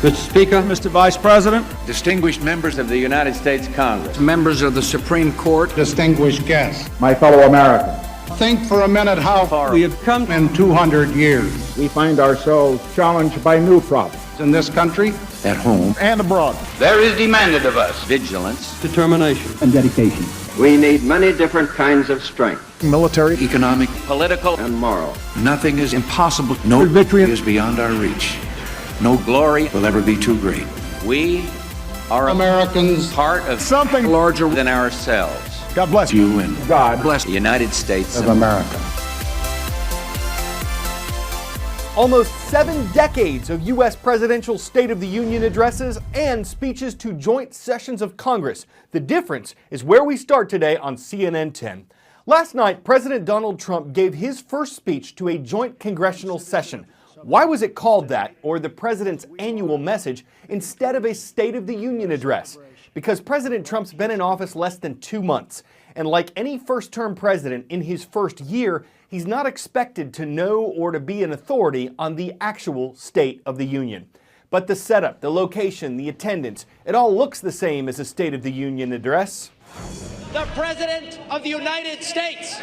Mr. Speaker, Mr. Vice President, distinguished members of the United States Congress, members of the Supreme Court, distinguished guests, my fellow Americans. Think for a minute how far we have come in 200 years. We find ourselves challenged by new problems. In this country, at home and abroad, there is demanded of us vigilance, determination, and dedication. We need many different kinds of strength. Military, economic, political, and moral. Nothing is impossible. No victory is beyond our reach. No glory will ever be too great. We are Americans, part of something larger than ourselves. God bless you and God bless the United States of America. Almost 7 decades of U.S. presidential State of the Union addresses and speeches to joint sessions of Congress. The difference is where we start today on CNN 10. Last night, President Donald Trump gave his first speech to a joint congressional session. Why was it called that, or the president's annual message, instead of a State of the Union address? Because President Trump's been in office less than 2 months. And like any first-term president in his first year, he's not expected to know or to be an authority on the actual State of the Union. But the setup, the location, the attendance, it all looks the same as a State of the Union address. The President of the United States.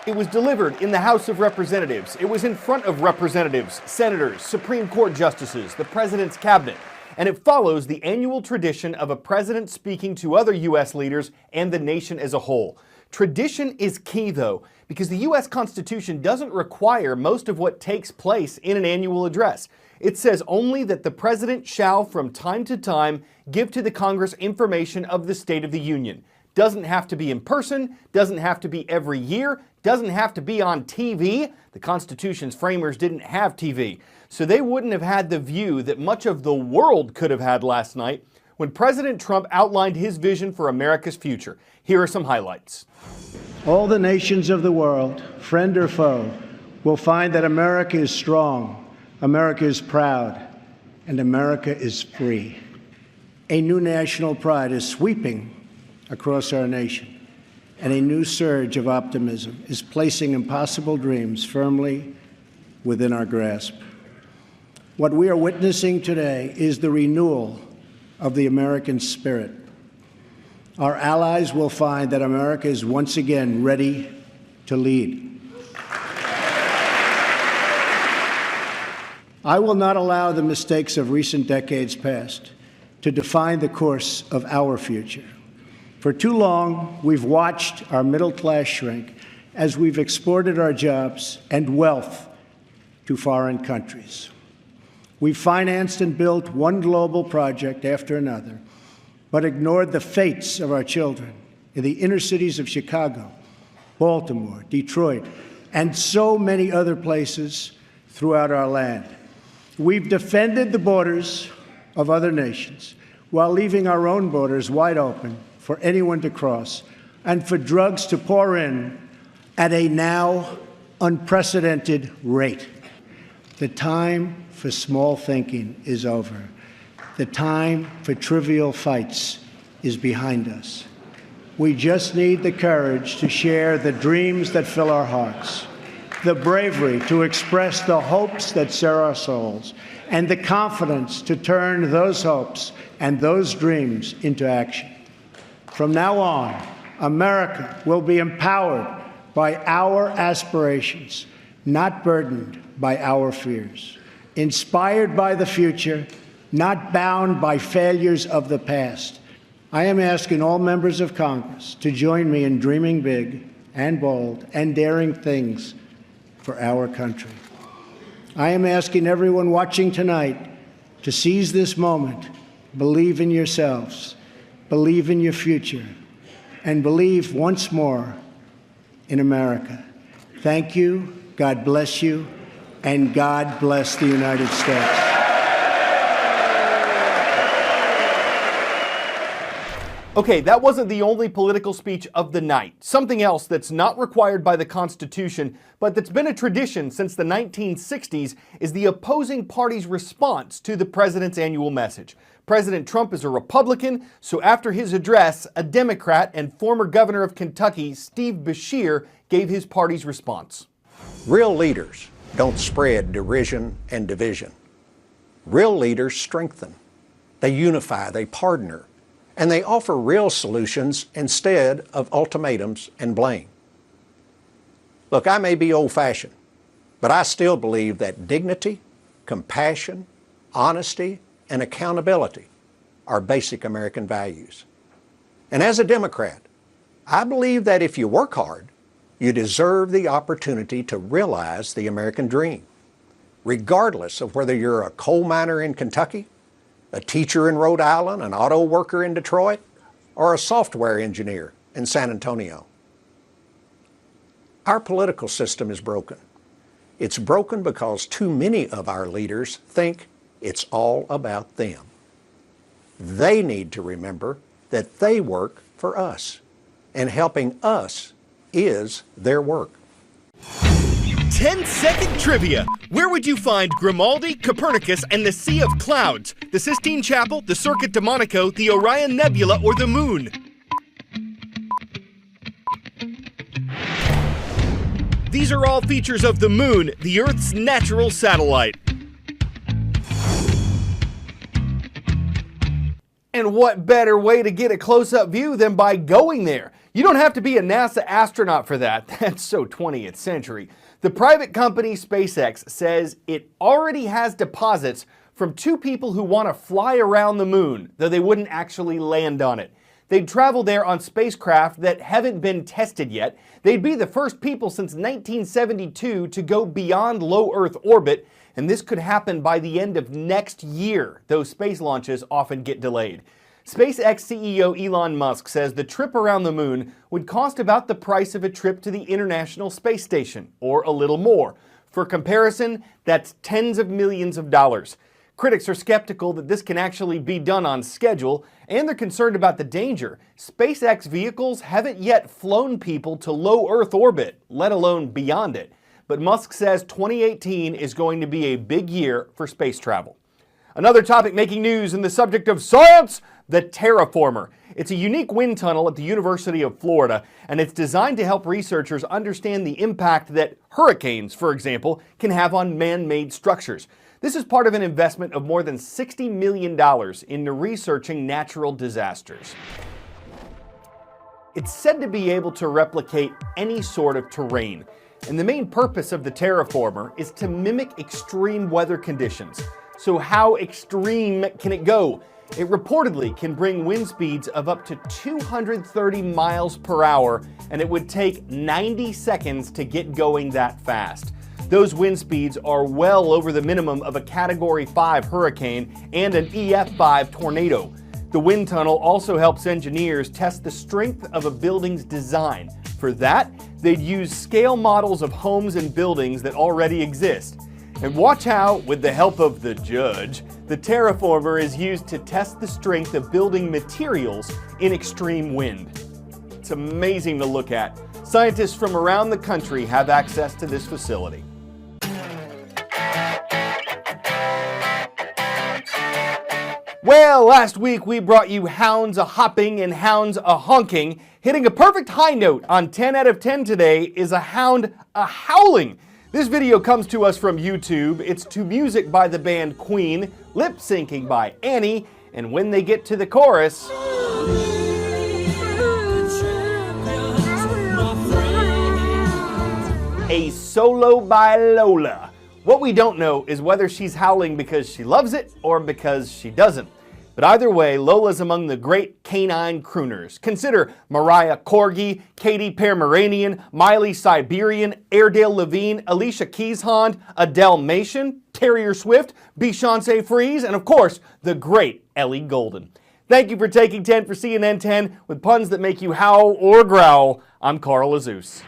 It was delivered in the House of Representatives. It was in front of representatives, senators, Supreme Court justices, the president's cabinet. And it follows the annual tradition of a president speaking to other U.S. leaders and the nation as a whole. Tradition is key, though, because the U.S. Constitution doesn't require most of what takes place in an annual address. It says only that the president shall, from time to time, give to the Congress information of the State of the Union. Doesn't have to be in person, doesn't have to be every year, doesn't have to be on TV. The Constitution's framers didn't have TV, so they wouldn't have had the view that much of the world could have had last night when President Trump outlined his vision for America's future. Here are some highlights. All the nations of the world, friend or foe, will find that America is strong, America is proud, and America is free. A new national pride is sweeping across our nation, and a new surge of optimism is placing impossible dreams firmly within our grasp. What we are witnessing today is the renewal of the American spirit. Our allies will find that America is once again ready to lead. I will not allow the mistakes of recent decades past to define the course of our future. For too long, we've watched our middle class shrink as we've exported our jobs and wealth to foreign countries. We've financed and built one global project after another, but ignored the fates of our children in the inner cities of Chicago, Baltimore, Detroit, and so many other places throughout our land. We've defended the borders of other nations while leaving our own borders wide open for anyone to cross and for drugs to pour in at a now unprecedented rate. The time for small thinking is over. The time for trivial fights is behind us. We just need the courage to share the dreams that fill our hearts, the bravery to express the hopes that stir our souls, and the confidence to turn those hopes and those dreams into action. From now on, America will be empowered by our aspirations, not burdened by our fears, inspired by the future, not bound by failures of the past. I am asking all members of Congress to join me in dreaming big and bold and daring things for our country. I am asking everyone watching tonight to seize this moment, believe in yourselves, believe in your future, and believe once more in America. Thank you, God bless you, and God bless the United States. Okay, that wasn't the only political speech of the night. Something else that's not required by the Constitution, but that's been a tradition since the 1960s, is the opposing party's response to the president's annual message. President Trump is a Republican, so after his address, a Democrat and former governor of Kentucky, Steve Beshear, gave his party's response. Real leaders don't spread derision and division. Real leaders strengthen, they unify, they partner, and they offer real solutions instead of ultimatums and blame. Look, I may be old-fashioned, but I still believe that dignity, compassion, honesty, and accountability are basic American values. And as a Democrat, I believe that if you work hard, you deserve the opportunity to realize the American dream, regardless of whether you're a coal miner in Kentucky, a teacher in Rhode Island, an auto worker in Detroit, or a software engineer in San Antonio. Our political system is broken. It's broken because too many of our leaders think it's all about them. They need to remember that they work for us, and helping us is their work. 10-second trivia. Where would you find Grimaldi, Copernicus, and the Sea of Clouds? The Sistine Chapel, the Circuit de Monaco, the Orion Nebula, or the Moon? These are all features of the Moon, the Earth's natural satellite. And what better way to get a close-up view than by going there? You don't have to be a NASA astronaut for that. That's so 20th century. The private company SpaceX says it already has deposits from two people who want to fly around the moon, though they wouldn't actually land on it. They'd travel there on spacecraft that haven't been tested yet. They'd be the first people since 1972 to go beyond low Earth orbit, and this could happen by the end of next year, though space launches often get delayed. SpaceX CEO Elon Musk says the trip around the moon would cost about the price of a trip to the International Space Station, or a little more. For comparison, that's tens of millions of dollars. Critics are skeptical that this can actually be done on schedule, and they're concerned about the danger. SpaceX vehicles haven't yet flown people to low Earth orbit, let alone beyond it. But Musk says 2018 is going to be a big year for space travel. Another topic making news in the subject of science, the Terraformer. It's a unique wind tunnel at the University of Florida, and it's designed to help researchers understand the impact that hurricanes, for example, can have on man-made structures. This is part of an investment of more than $60 million into researching natural disasters. It's said to be able to replicate any sort of terrain, and the main purpose of the Terraformer is to mimic extreme weather conditions. So how extreme can it go? It reportedly can bring wind speeds of up to 230 miles per hour, and it would take 90 seconds to get going that fast. Those wind speeds are well over the minimum of a Category 5 hurricane and an EF5 tornado. The wind tunnel also helps engineers test the strength of a building's design. For that, they'd use scale models of homes and buildings that already exist. And watch how, with the help of the judge, the Terraformer is used to test the strength of building materials in extreme wind. It's amazing to look at. Scientists from around the country have access to this facility. Well, last week we brought you hounds a-hopping and hounds a-honking. Hitting a perfect high note on 10 out of 10 today is a hound a-howling. This video comes to us from YouTube. It's to music by the band Queen, lip syncing by Annie, and when they get to the chorus, a solo by Lola. What we don't know is whether she's howling because she loves it or because she doesn't. But either way, Lola's among the great canine crooners. Consider Mariah Corgi, Katy Pomeranian, Miley Siberian, Airedale Levine, Alicia Keys-Hond, a Dalmatian, Terrier Swift, Beyonce Freeze, and of course, the great Ellie Goulding. Thank you for taking 10 for CNN 10 with puns that make you howl or growl. I'm Cral Azuz.